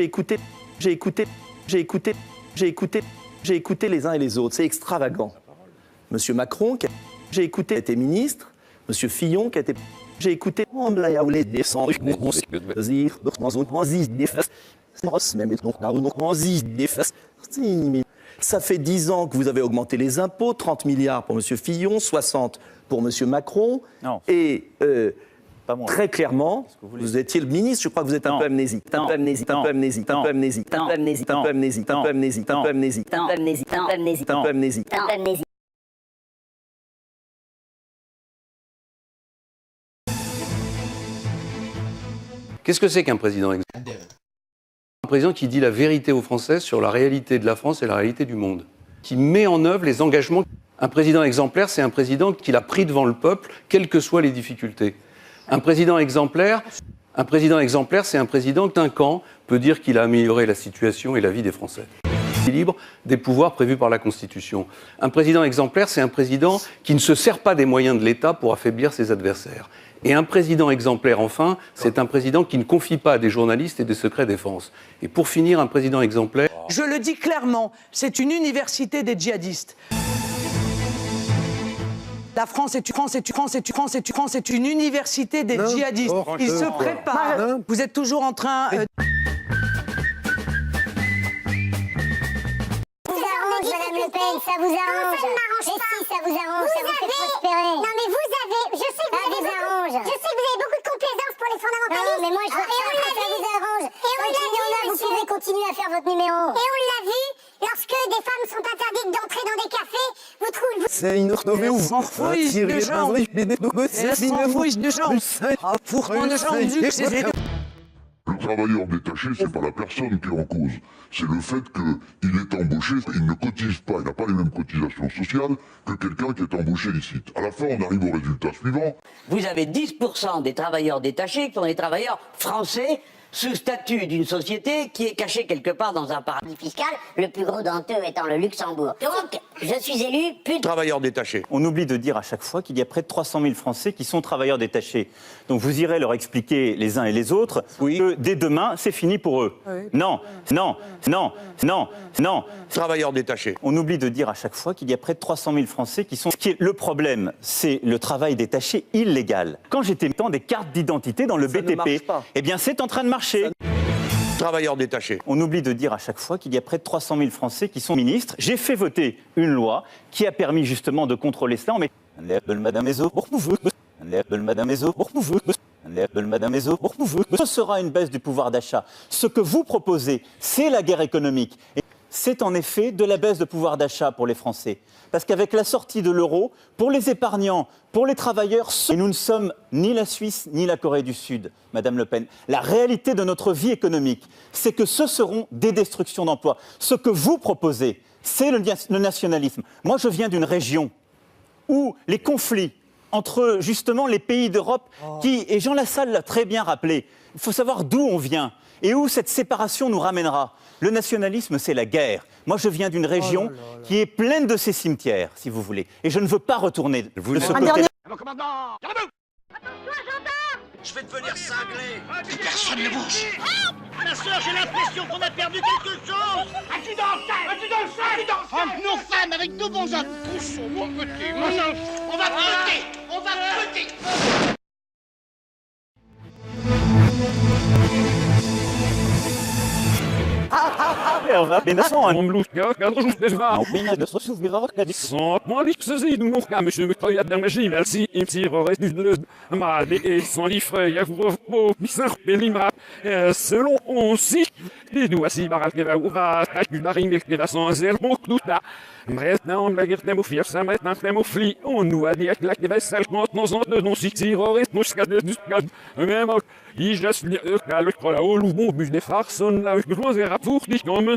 écouté, j'ai écouté, j'ai écouté, j'ai écouté, j'ai écouté les uns et les autres. C'est extravagant. Monsieur Macron, j'ai écouté, était ministre. Monsieur Fillon, qui a été... J'ai écouté... Ça fait 10 ans que vous avez augmenté les impôts, 30 milliards pour Monsieur Fillon, 60 pour Monsieur Macron. Non. Et Pas moi. très clairement, vous étiez le ministre, je crois que vous êtes un peu amnésique. Un peu amnésique, un peu amnésique, un peu amnésique, un peu amnésique, un peu amnésique, un peu amnésique, un peu amnésique, un peu amnésique, un peu amnésique, un peu amnésique, un peu amnésique. Qu'est-ce que c'est qu'un président exemplaire ? Un président qui dit la vérité aux Français sur la réalité de la France et la réalité du monde, qui met en œuvre les engagements. Un président exemplaire, c'est un président qui l'a pris devant le peuple, quelles que soient les difficultés. Un président exemplaire, c'est un président qu'un camp peut dire qu'il a amélioré la situation et la vie des Français. L'équilibre des pouvoirs prévus par la Constitution. Un président exemplaire, c'est un président qui ne se sert pas des moyens de l'État pour affaiblir ses adversaires. Et un président exemplaire, enfin, c'est un président qui ne confie pas à des journalistes et des secrets défense. Et pour finir, un président exemplaire... Je le dis clairement, c'est une université des djihadistes. La France est une université des djihadistes. Ils se préparent. Vous êtes toujours en train... Madame Le Pen, ça vous arrange. Ça ne m'arrange pas. Mais si, ça vous arrange, ça vous fait prospérer. Non, mais vous avez, je sais que vous avez beaucoup de complaisance pour les fondamentalistes. Non, mais moi, je veux que ça vous arrange. Et on l'a vu, vous pouvez continuer à faire votre numéro. Et on l'a vu, lorsque des femmes sont interdites d'entrer dans des cafés, vous trouvez... C'est une renommée ou s'enfouille de gens. Elle s'enfouille de gens. Pour qu'on ne change du que c'est... Le travailleur détaché, c'est pas la personne qui est en cause. C'est le fait qu'il est embauché, il ne cotise pas, il n'a pas les mêmes cotisations sociales que quelqu'un qui est embauché ici. À la fin, on arrive au résultat suivant. Vous avez 10% des travailleurs détachés qui sont des travailleurs français sous statut d'une société qui est cachée quelque part dans un paradis fiscal, le plus gros d'entre eux étant le Luxembourg. Donc, je suis élu plus de... Travailleurs détachés. On oublie de dire à chaque fois qu'il y a près de 300 000 Français qui sont travailleurs détachés. Donc vous irez leur expliquer les uns et les autres que dès demain, c'est fini pour eux. Oui. Non. Travailleurs détachés. On oublie de dire à chaque fois qu'il y a près de 300 000 Français qui sont... Le problème, c'est le travail détaché illégal. Quand j'étais mettant des cartes d'identité dans le BTP, eh bien c'est en train de marcher. Travailleurs détachés. On oublie de dire à chaque fois qu'il y a près de 300 000 Français qui sont ministres. J'ai fait voter une loi qui a permis justement de contrôler cela. Mais ce sera une baisse du pouvoir d'achat. Ce que vous proposez, c'est la guerre économique. Et c'est en effet de la baisse de pouvoir d'achat pour les Français. Parce qu'avec la sortie de l'euro, pour les épargnants, pour les travailleurs, et nous ne sommes ni la Suisse ni la Corée du Sud, Madame Le Pen. La réalité de notre vie économique, c'est que ce seront des destructions d'emplois. Ce que vous proposez, c'est le nationalisme. Moi, je viens d'une région où les conflits entre justement les pays d'Europe, et Jean Lassalle l'a très bien rappelé, il faut savoir d'où on vient et où cette séparation nous ramènera. Le nationalisme, c'est la guerre. Moi, je viens d'une région qui est pleine de ces cimetières, si vous voulez. Et je ne veux pas retourner de ce côté. Commandant, attention, gendarme! Je vais devenir cinglé! Plus personne ne bouge! Ma soeur, j'ai l'impression qu'on a perdu quelque chose! Adjudant, nos femmes avec nos bons hommes! Cochon, mon petit, mon enfant! On va péter! Selon on sait, nous aussi maintenant, la guerre des mouffiers, ça maintenant, les mouflis, on nous a dit que la guerre sale contre nos ondes, nos terroristes, nos scades, même, il juste le croix là-haut, le bon but des farces, on a eu besoin de rapports, dit qu'on me